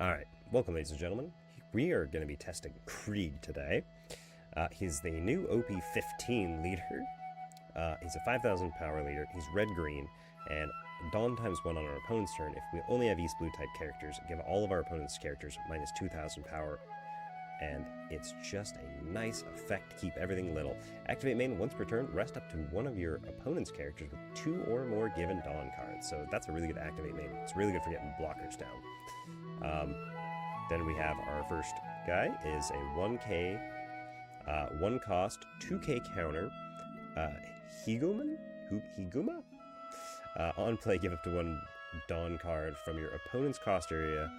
Alright, welcome ladies and gentlemen. We are going to be testing Krieg today. He's the new Op15 leader. He's a 5,000 power leader. He's red-green, and Dawn ×1 on our opponent's turn. If we only have East-Blue type characters, give all of our opponent's characters minus 2,000 power, and it's just a nice effect to keep everything little. Activate main once per turn, rest up to one of your opponent's characters with 2 or more given Dawn cards. So that's a really good activate main. It's really good for getting blockers down. Then we have our first guy is a 1k, 1 cost, 2k counter, Higuma? On play, give up to 1 Dawn card from your opponent's cost area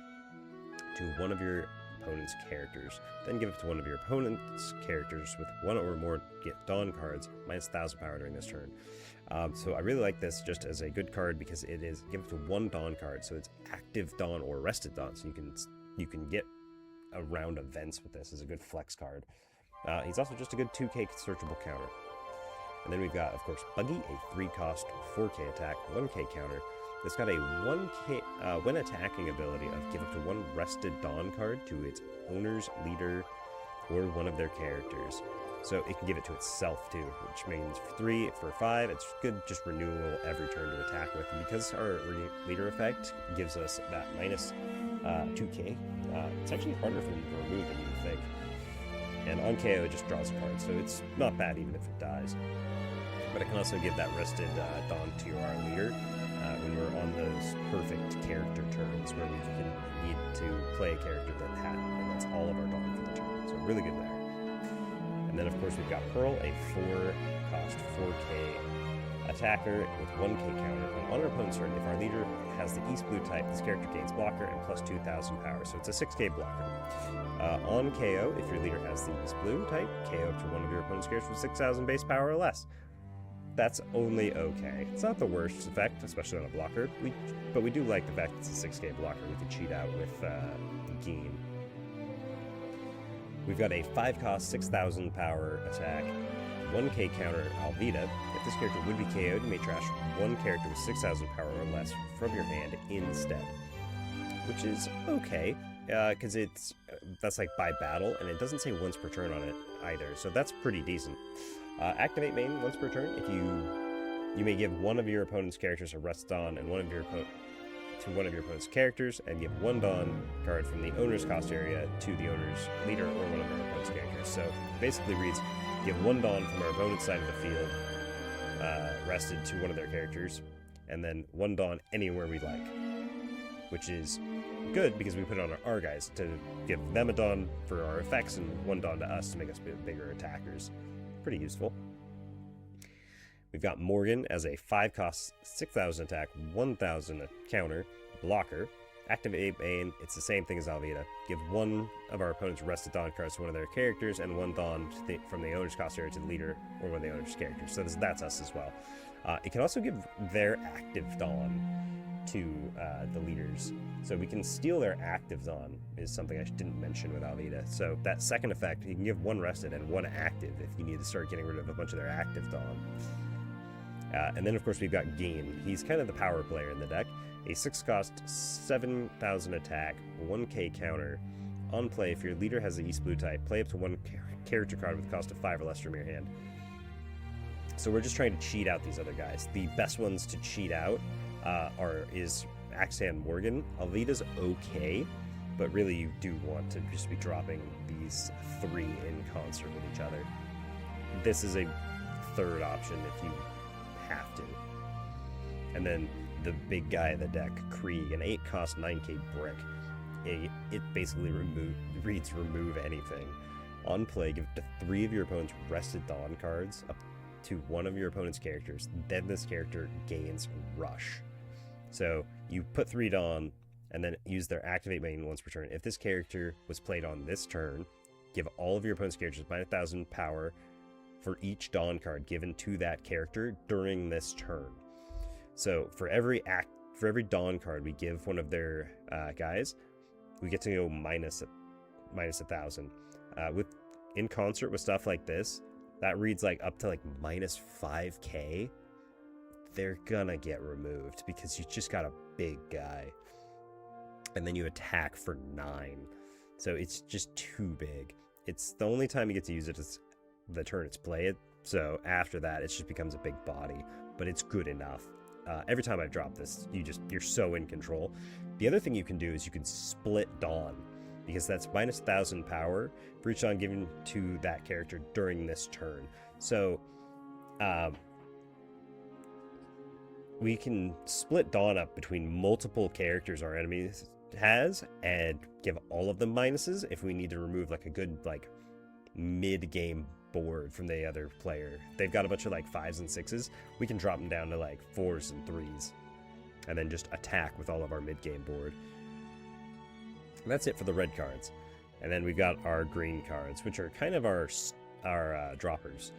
to one of your opponent's characters. Then give up to one of your opponent's characters with 1 or more Dawn cards, minus 1,000 power during this turn. So I really like this just as a good card because it is give up to 1 Dawn card, so it's active Dawn or rested Dawn, so you can get around events with this as a good flex card. He's also just a good 2k searchable counter. And then we've got, of course, Buggy, a 3 cost, 4k attack, 1k counter. It's got a 1k, when attacking ability of give up to 1 rested Dawn card to its owner's leader or one of their characters. So it can give it to itself too, which means 3 for 5, it's good just renewal every turn to attack with. And because our leader effect gives us that minus 2k, it's actually harder for them to remove than you think. And on KO it just draws a card, so it's not bad even if it dies. But it can also give that rested Dawn to our leader when we're on those perfect character turns where we need to play a character and that's all of our Dawn for the turn. So really good there. And then of course we've got Pearl, a 4 cost, 4k attacker with 1k counter. And on our opponent's turn, if our leader has the East-Blue type, this character gains blocker and plus 2,000 power, so it's a 6k blocker. On KO, if your leader has the East-Blue type, KO up to one of your opponent's characters with 6,000 base power or less. That's only okay. It's not the worst effect, especially on a blocker, but we do like the fact it's a 6k blocker. We can cheat out with Geen. We've got a 5 cost, 6,000 power attack, 1k counter Alvida. If this character would be KO'd, you may trash 1 character with 6,000 power or less from your hand instead. Which is okay, because that's like by battle, and it doesn't say once per turn on it either, so that's pretty decent. Activate main once per turn. If you may give one of your opponent's characters a rest Dawn and one of your opponent's characters, and give 1 Dawn card from the owner's cost area to the owner's leader or one of their opponent's characters. So basically reads, give 1 Dawn from our opponent's side of the field rested to one of their characters, and then 1 Dawn anywhere we like, which is good because we put it on our guys to give them a Dawn for our effects and 1 Dawn to us to make us bigger attackers. Pretty useful. We've got Morgan as a 5 cost, 6,000 attack, 1,000 counter blocker. Activate main, it's the same thing as Alvida. Give 1 of our opponent's rested Dawn cards to one of their characters and 1 Dawn from the owner's cost area to the leader or one of the owner's characters. So that's us as well. It can also give their active Dawn to the leaders. So we can steal their active Dawn, is something I didn't mention with Alvida. So that second effect, you can give 1 rested and 1 active if you need to start getting rid of a bunch of their active Dawn. And then of course we've got Geen. He's kind of the power player in the deck. A 6 cost, 7,000 attack, 1k counter. On play, if your leader has the East-Blue type, play up to 1 character card with a cost of 5 or less from your hand. So we're just trying to cheat out these other guys. The best ones to cheat out is Axan Morgan. Alvida's okay, but really you do want to just be dropping these 3 in concert with each other. This is a third option if you have to. And then the big guy in the deck, Krieg, an 8 cost 9k brick. It basically reads remove anything. On play, give to 3 of your opponent's rested Dawn cards up to one of your opponent's characters. Then this character gains rush. So you put 3 Dawn and then use their activate main once per turn. If this character was played on this turn, give all of your opponent's characters minus 1,000 power for each Dawn card given to that character during this turn. So for every Dawn card we give one of their guys, we get to go minus 1,000. In concert with stuff like this, that reads like up to like minus 5k. They're gonna get removed because you just got a big guy. and then you attack for 9. So it's just too big. It's the only time you get to use it is the turn it's played. So after that, it just becomes a big body, but it's good enough. Every time I drop this, you're so in control. The other thing you can do is you can split Dawn, because that's minus 1,000 power for each Dawn given to that character during this turn. So we can split Dawn up between multiple characters our enemies has and give all of them minuses if we need to remove like a good like mid-game board from the other player. They've got a bunch of like 5s and 6s. We can drop them down to like 4s and 3s and then just attack with all of our mid-game board. And that's it for the red cards. And then we've got our green cards, which are kind of our droppers.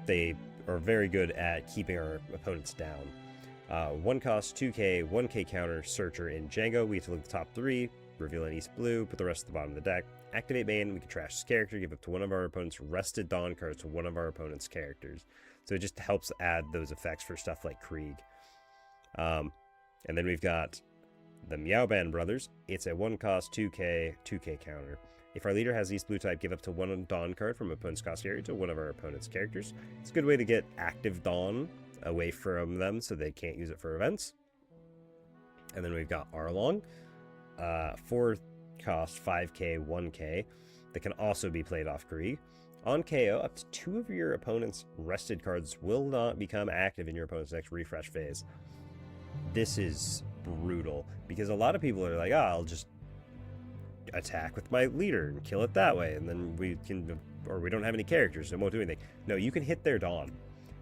They are very good at keeping our opponents down. 1 cost, 2k, 1k counter, Searcher in Django. We have to look at the top 3, reveal an East Blue, put the rest at the bottom of the deck. Activate main, we can trash this character, give up to one of our opponent's rested Dawn cards to one of our opponent's characters. So it just helps add those effects for stuff like Krieg. And then we've got the Meowban Brothers. It's a 1 cost, 2k counter. If our leader has East Blue type, give up to one Dawn card from opponent's cost area to one of our opponent's characters. It's a good way to get active Dawn away from them so they can't use it for events. And then we've got Arlong, 4 cost, 5k, 1k, that can also be played off Krieg. On KO, up to 2 of your opponent's rested cards will not become active in your opponent's next refresh phase. This is brutal, because a lot of people are like, I'll just attack with my leader and kill it that way, and then we don't have any characters, so it won't do anything. No, you can hit their Dawn.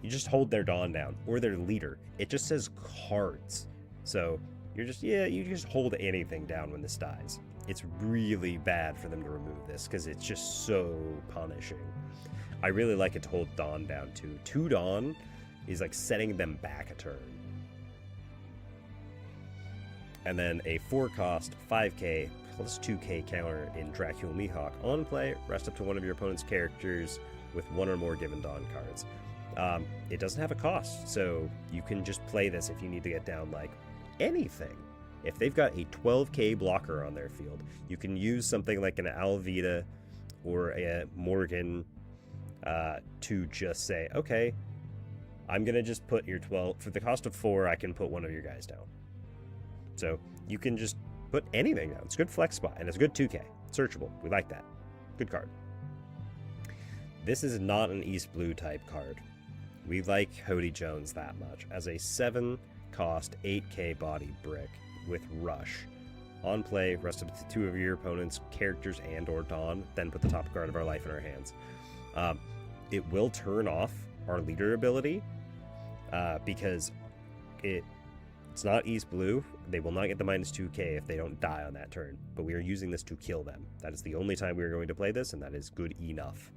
You just hold their Dawn down, or their leader. It just says cards. So you just hold anything down when this dies. It's really bad for them to remove this, because it's just so punishing. I really like it to hold Dawn down too. 2 Dawn is like setting them back a turn. And then a 4 cost, 5k, plus 2k counter in Dracula Mihawk. On play, rest up to one of your opponent's characters with 1 or more given Dawn cards. It doesn't have a cost, so you can just play this if you need to get down like anything. If they've got a 12k blocker on their field, you can use something like an Alvida or a Morgan to just say, okay, I'm going to just put your 12, for the cost of 4, I can put one of your guys down. So you can just put anything down. It's a good flex spot, and it's a good 2k. Searchable. We like that. Good card. This is not an East Blue type card. We like Hody Jones that much. As a 7 cost, 8k body brick with Rush. On play, rest up to 2 of your opponent's characters and or Dawn, then put the top card of our life in our hands. It will turn off our leader ability because it's not East Blue. They will not get the minus 2k if they don't die on that turn, but we are using this to kill them. That is the only time we are going to play this, and that is good enough.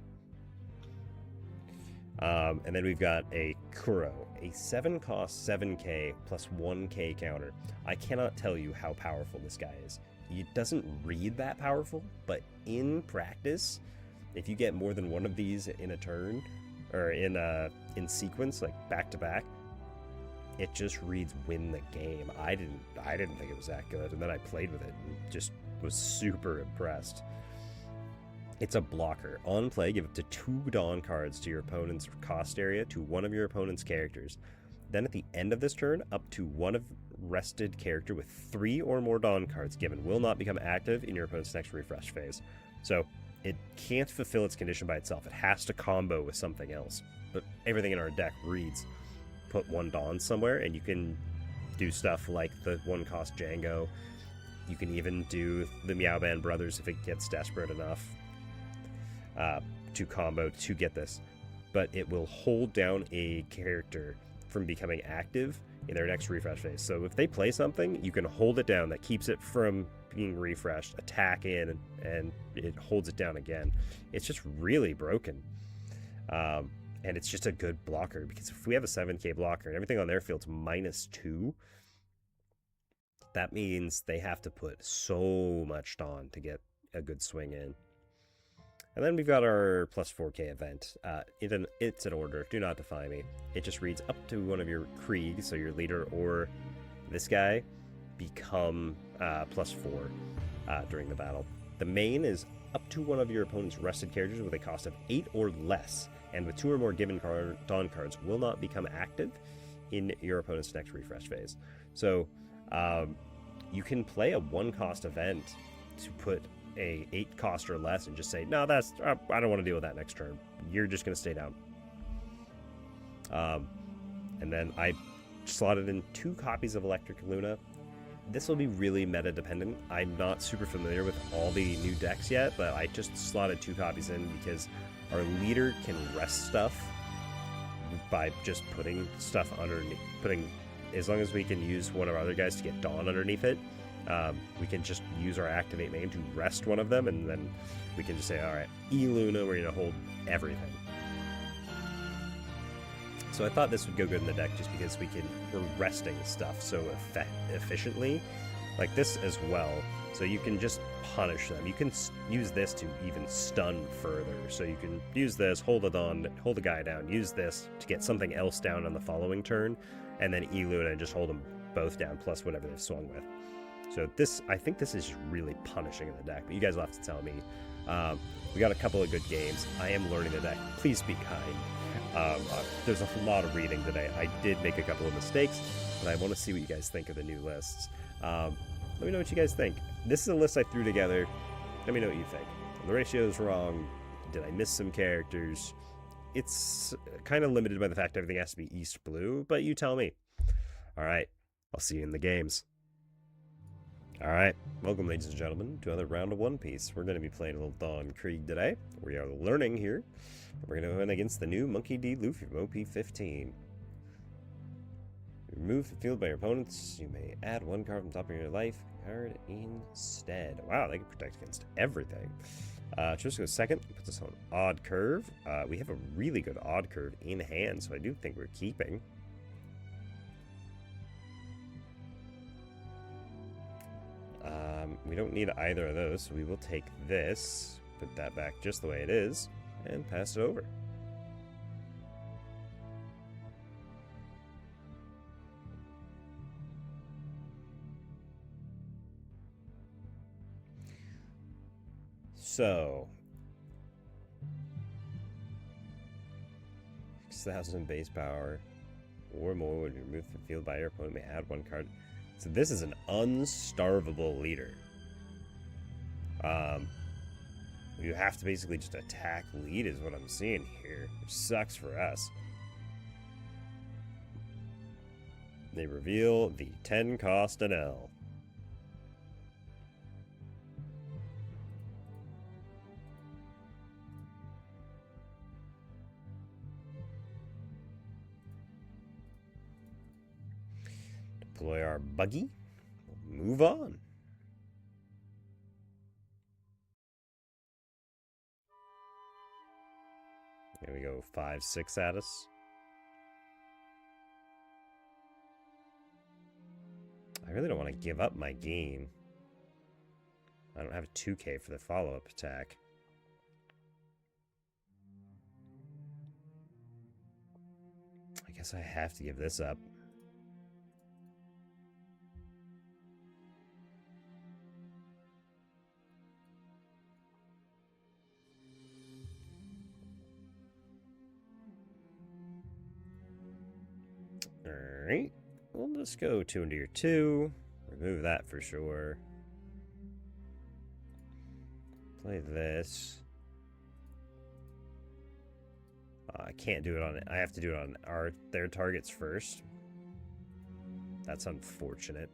And then we've got a Kuro, a 7 cost, 7k plus 1k counter. I cannot tell you how powerful this guy is. He doesn't read that powerful, but in practice, if you get more than one of these in a turn, or in sequence, like back to back, it just reads win the game. I didn't think it was that good, and then I played with it and just was super impressed. It's a blocker. On play, give up to 2 Dawn cards to your opponent's cost area to one of your opponent's characters. Then at the end of this turn, up to one of rested character with 3 or more Dawn cards given will not become active in your opponent's next refresh phase. So it can't fulfill its condition by itself. It has to combo with something else. But everything in our deck reads, put 1 Dawn somewhere, and you can do stuff like the 1 cost Django. You can even do the Meowban Brothers if it gets desperate enough. To combo to get this, but it will hold down a character from becoming active in their next refresh phase. So if they play something, you can hold it down. That keeps it from being refreshed, attack in, and it holds it down again. It's just really broken. And it's just a good blocker, because if we have a 7k blocker and everything on their field's minus 2, that means they have to put so much Dawn to get a good swing in. And then we've got our plus 4k event. It's an order. Do not defy me. It just reads up to one of your Krieg, so your leader or this guy, become +4 during the battle. The main is up to one of your opponent's rested characters with a cost of 8 or less, and with 2 or more given dawn cards will not become active in your opponent's next refresh phase. So you can play a 1-cost event to put a 8 cost or less and just say, no, that's I don't want to deal with that next turn. You're just going to stay down. And then I slotted in 2 copies of Electric Luna. This will be really meta dependent. I'm not super familiar with all the new decks yet, but I just slotted 2 copies in because our leader can rest stuff by just putting stuff underneath, as long as we can use one of our other guys to get Dawn underneath it, we can just use our Activate main to rest one of them, and then we can just say, all right, E-Luna, we're going to hold everything. So I thought this would go good in the deck just because we're resting stuff so efficiently, like this as well. So you can just punish them. You can use this to even stun further. So you can use this, hold the guy down, use this to get something else down on the following turn, and then E-Luna and just hold them both down plus whatever they've swung with. So I think this is really punishing in the deck, but you guys will have to tell me. We got a couple of good games. I am learning the deck. Please be kind. There's a lot of reading today. I did make a couple of mistakes, but I want to see what you guys think of the new lists. Let me know what you guys think. This is a list I threw together. Let me know what you think. The ratio is wrong. Did I miss some characters? It's kind of limited by the fact everything has to be East Blue, but you tell me. All right, I'll see you in the games. All right, welcome, ladies and gentlemen, to another round of One Piece. We're going to be playing a little Dawn Krieg today. We are learning here. We're going to win against the new Monkey D. Luffy from Op15. Remove the field by your opponents. You may add 1 card from the top of your life card instead. Wow, they can protect against everything. Just goes second. Put this on Odd Curve. We have a really good Odd Curve in hand, so I do think we're keeping. We don't need either of those, so we will take this, put that back just the way it is, and pass it over. So, 6,000 base power or more when you remove the field by your opponent may add 1 card. So this is an unstarvable leader. You have to basically just attack lead is what I'm seeing here, which sucks for us. They reveal the 10 cost an L. Deploy our buggy. We'll move on. Here we go, 5-6 at us. I really don't want to give up my game. I don't have a 2K for the follow-up attack. I guess I have to give this up. Alright, we'll just go 2 into your 2. Remove that for sure. Play this. I can't do it on it. I have to do it on their targets first. That's unfortunate.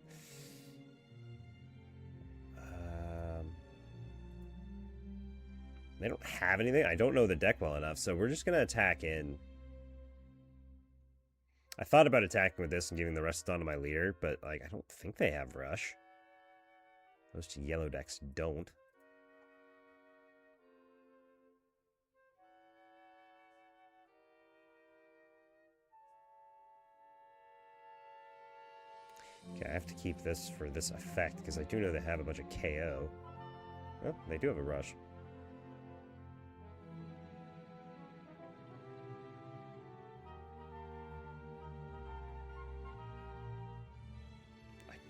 They don't have anything. I don't know the deck well enough, so we're just going to attack in. I thought about attacking with this and giving the rest onto my leader, but like I don't think they have rush. Those 2 yellow decks don't. Okay, I have to keep this for this effect because I do know they have a bunch of KO. Oh, they do have a rush.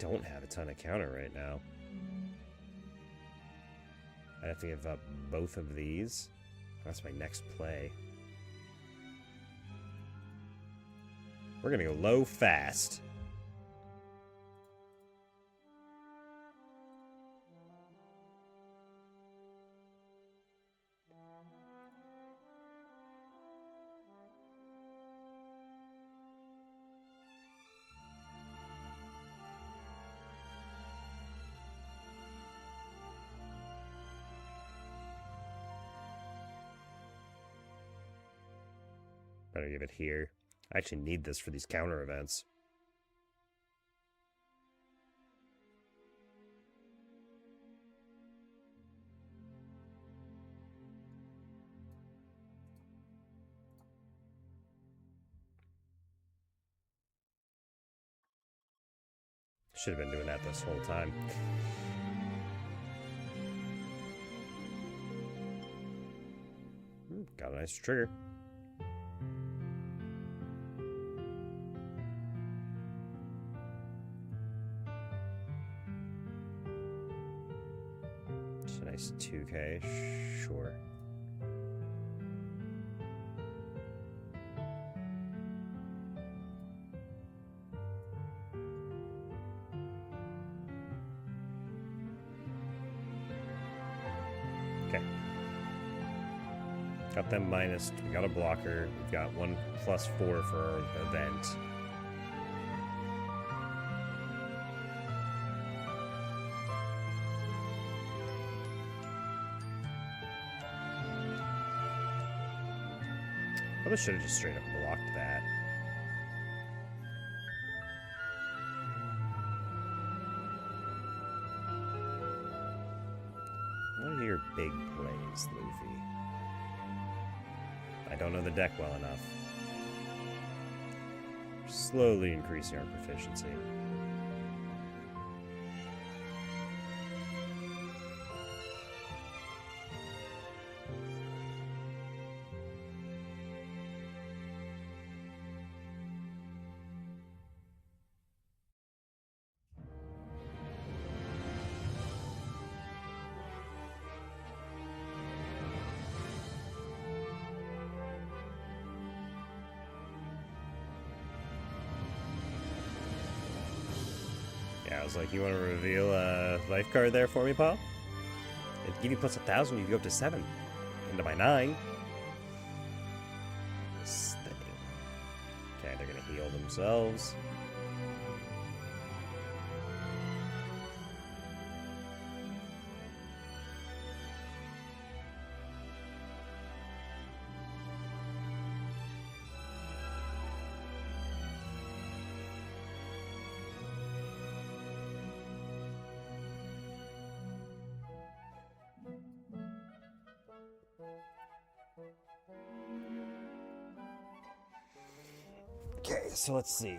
don't have a ton of counter right now. I have to give up both of these. That's my next play. We're gonna go low fast. Better give it here. I actually need this for these counter events. Should have been doing that this whole time. Got a nice trigger. Nice 2K, sure. Okay. Got them minus. We got a blocker. We've got 1+4 for our event. I should have just straight up blocked that. What are your big plays, Luffy? I don't know the deck well enough. Slowly increasing our proficiency. I was like, you want to reveal a life card there for me, Paul? It'd give you plus 1,000, you go up to 7. Into my 9. This thing. Okay, they're going to heal themselves. Okay, so let's see.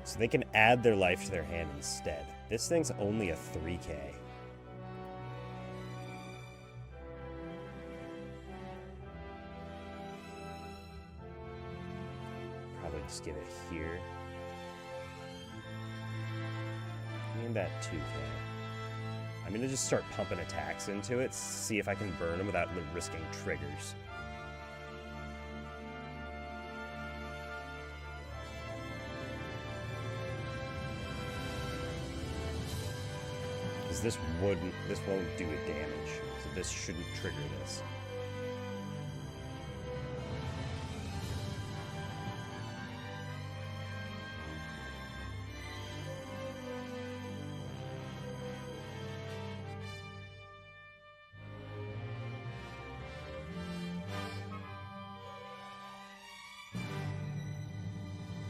So they can add their life to their hand instead. This thing's only a 3K. Probably just give it here. And that 2K. I'm going to just start pumping attacks into it, see if I can burn them without risking triggers. Because this won't do it damage, so this shouldn't trigger this.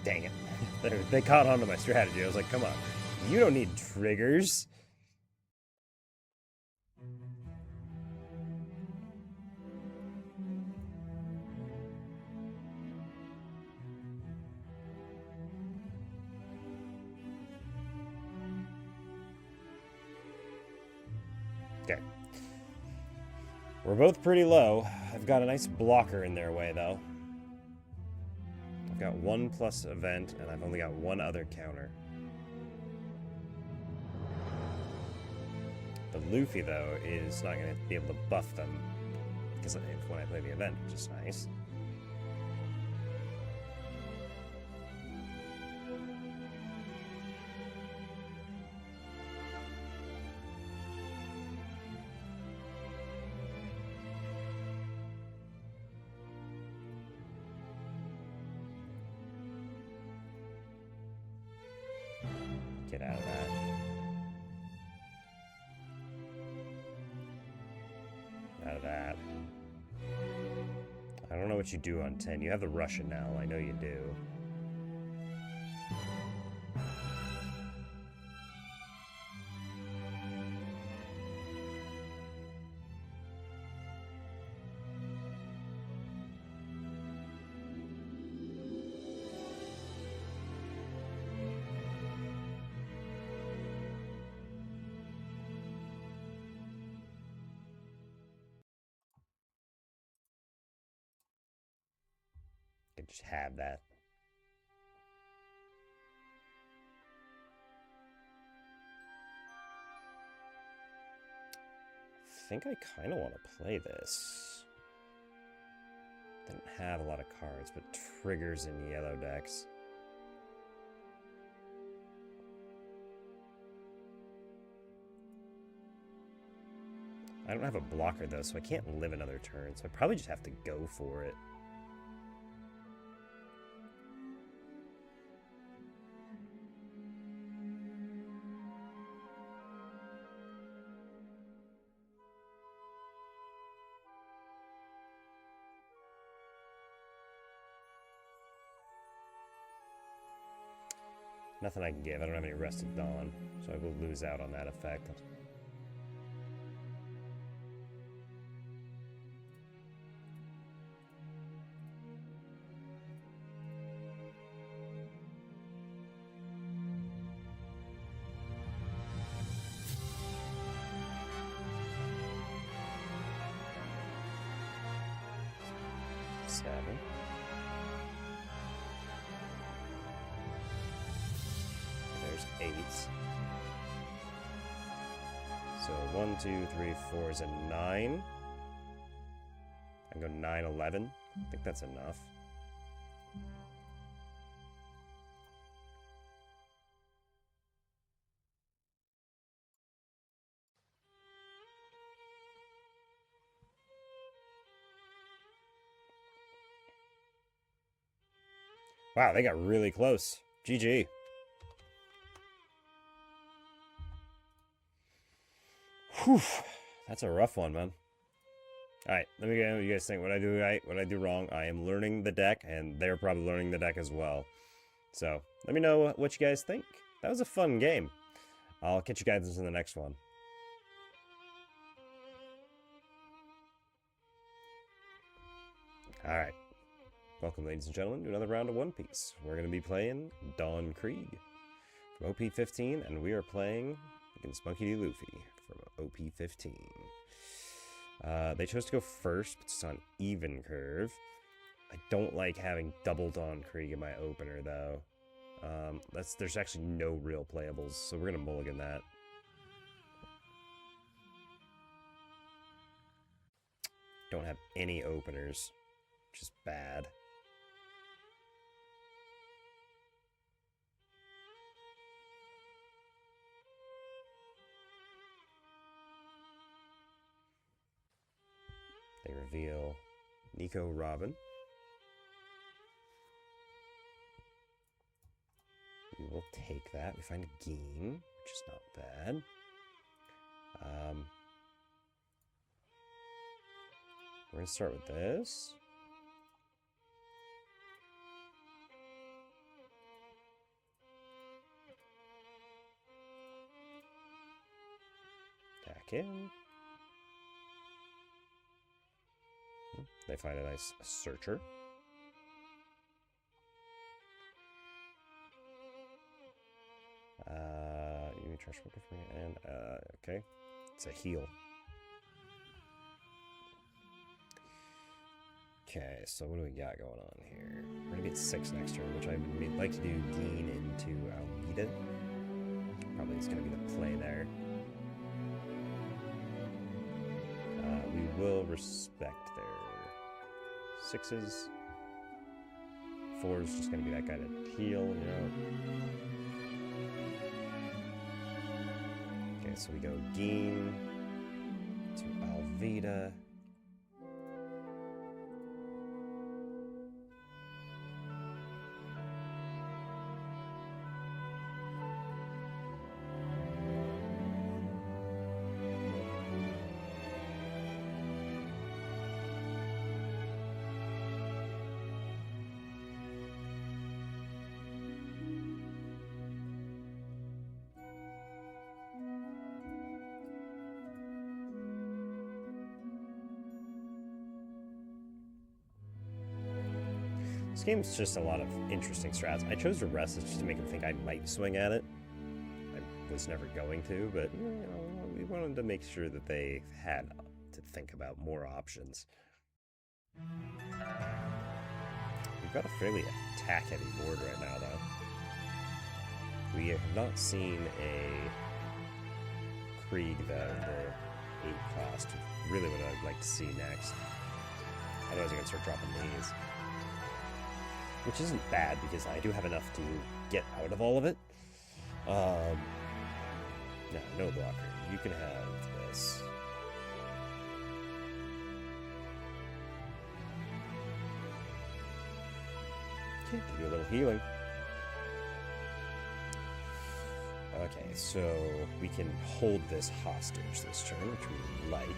Dang it. They caught on to my strategy. I was like, come on. You don't need triggers. Okay. We're both pretty low. I've got a nice blocker in their way, though. I've got 1 plus event, and I've only got 1 other counter. The Luffy, though, is not going to be able to buff them because when I play the event, which is nice. Get out of that. Out of that. I don't know what you do on 10. You have the Russian now. I know you do. Just have that. I think I kind of want to play this. Didn't have a lot of cards, but triggers in yellow decks. I don't have a blocker though, so I can't live another turn, so I probably just have to go for it. Nothing I can give. I don't have any Rested Dawn, so I will lose out on that effect. Seven. There's 8s. So 1, 2, 3, 4 is a 9. I can go 9, 11. I think that's enough. Wow, they got really close. GG. Whew. That's a rough one, man. Alright, let me get what you guys think. What I do right, what I do wrong. I am learning the deck, and they're probably learning the deck as well. So, let me know what you guys think. That was a fun game. I'll catch you guys in the next one. Alright. Welcome, ladies and gentlemen, to another round of One Piece. We're going to be playing Dawn Krieg from Op15, and we are playing against Monkey D. Luffy from Op15. They chose to go first, but it's on even curve. I don't like having double Dawn Krieg in my opener, though. There's actually no real playables, so we're going to mulligan that. Don't have any openers, which is bad. They reveal Nico Robin. We will take that. We find a Geen, which is not bad. We're going to start with this. Back in. They find a nice searcher. You need trash worker for me, and okay, it's a heal. Okay, so what do we got going on here? We're gonna be at 6 next turn, which I would like to do Dean into Almeida. Probably is gonna be the play there. We will respect their 6s. 4 is just gonna be that guy to heal, you know. Okay, so we go Dean to Almeida. This game's just a lot of interesting strats. I chose to rest just to make them think I might swing at it. I was never going to, but you know, we wanted to make sure that they had to think about more options. We've got a fairly attack-heavy board right now, though. We have not seen a Krieg, the 8 cost. Really what I'd like to see next. Otherwise I'm going to start dropping these. Which isn't bad, because I do have enough to get out of all of it. No blocker. You can have this. Okay, give you a little healing. Okay, so we can hold this hostage this turn, which we like.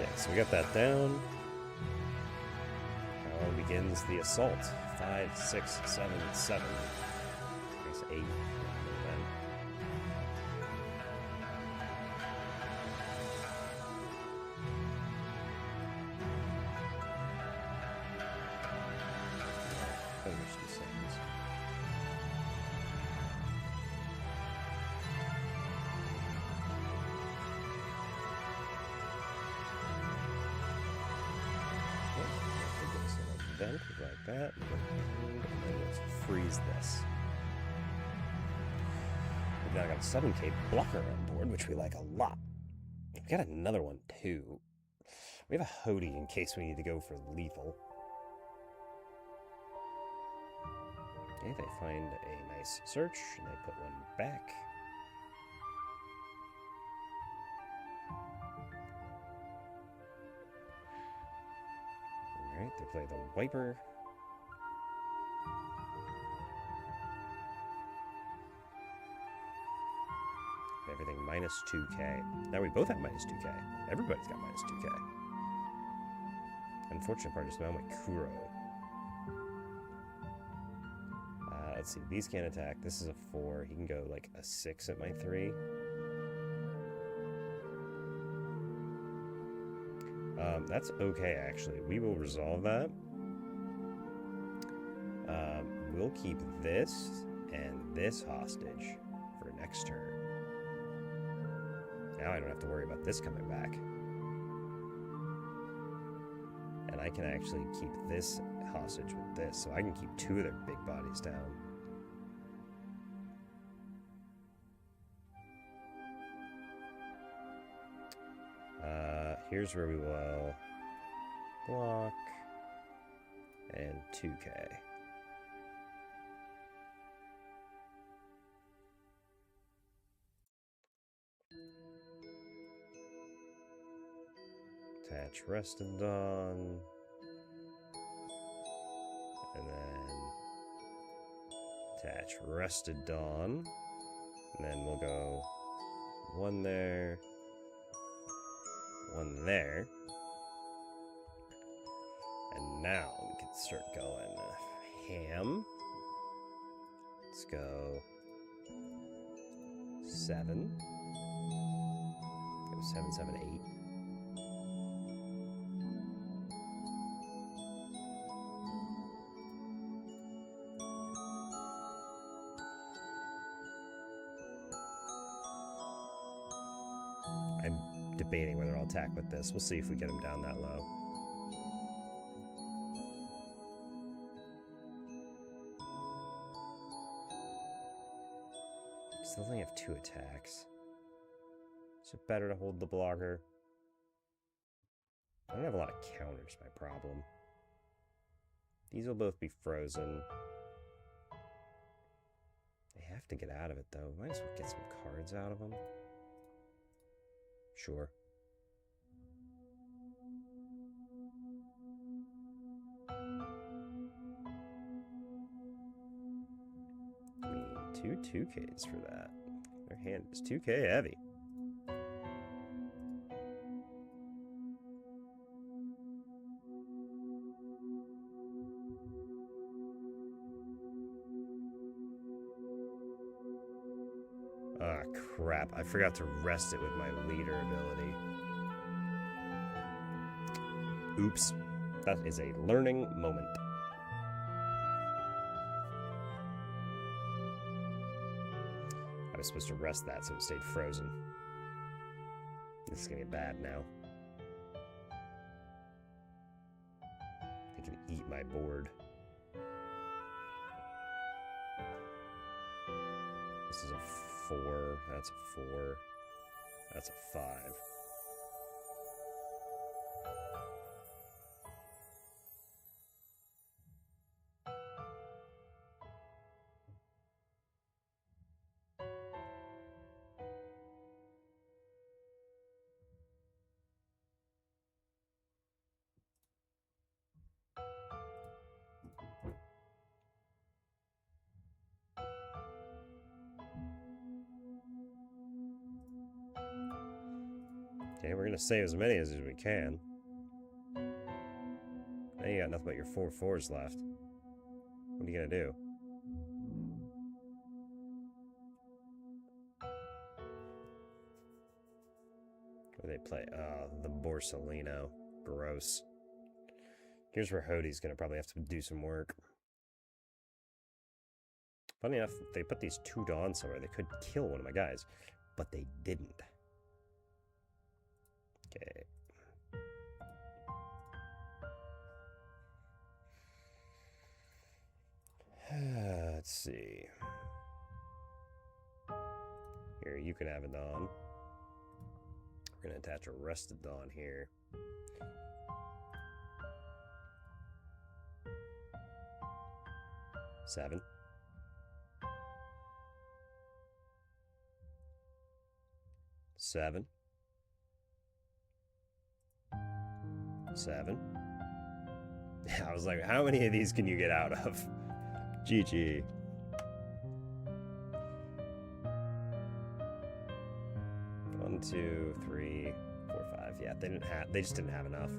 Okay, so we got that down. Now begins the assault. 5, 6, 7, 7. I guess 8. Like that, and then let's freeze this. We've now got a 7k blocker on board, which we like a lot. We've got another one too. We have a Hody in case we need to go for lethal. Okay, they find a nice search, and they put one back. Alright, they play the Wiper. Everything minus 2k. Now we both have minus 2k. Everybody's got minus 2k. Unfortunate part is now my Kuro. Let's see, these can't attack. This is a 4. He can go like a 6 at my 3. That's okay, actually. We will resolve that. We'll keep this and this hostage for next turn. Now I don't have to worry about this coming back. And I can actually keep this hostage with this, so I can keep 2 of their big bodies down. Here's where we will block and 2k. Attach Rested Dawn. And then attach Rested Dawn. And then we'll go 1 there. 1 there. And now we can start going ham. Let's go 7. Go 7, 7, 8. I'm debating whether I'll attack with this. We'll see if we get him down that low. Still only have 2 attacks. Is it better to hold the blocker? I don't have a lot of counters, my problem. These will both be frozen. I have to get out of it, though. Might as well get some cards out of them. Sure. I mean, 2 2Ks for that. Their hand is 2K heavy. Ah, crap. I forgot to rest it with my leader ability. Oops. That is a learning moment. I was supposed to rest that so it stayed frozen. This is gonna get bad now. They can eat my board. This is a 4. That's a 4. That's a 5. Okay, we're gonna save as many as we can. Now you got nothing but your 4 4s left. What are you gonna do? What do they play? The Borsalino. Gross. Here's where Hodie's gonna probably have to do some work. Funny enough, if they put these 2 Dawns somewhere, they could kill one of my guys. But they didn't. Okay. Let's see. Here, you can have a Dawn. We're going to attach a rested Dawn here. Seven. Seven. 7. I was like, how many of these can you get out of? GG. One, 2, 3, 4, 5. Yeah, they just didn't have enough.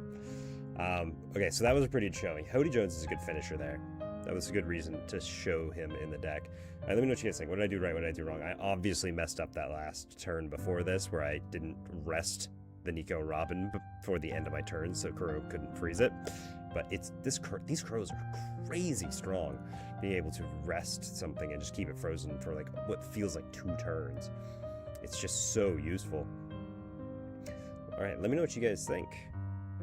Okay, so that was a pretty good showing. Hodie Jones is a good finisher there. That was a good reason to show him in the deck. All right, let me know what you guys think. What did I do right? What did I do wrong? I obviously messed up that last turn before this where I didn't rest the Nico Robin before the end of my turn, so Kuro couldn't freeze it. But these crows are crazy strong. Being able to rest something and just keep it frozen for like what feels like 2 turns. It's just so useful. All right, let me know what you guys think.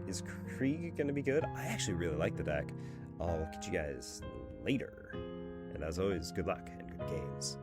Is Krieg gonna be good? I actually really like the deck. I'll catch you guys later. And as always, good luck and good games.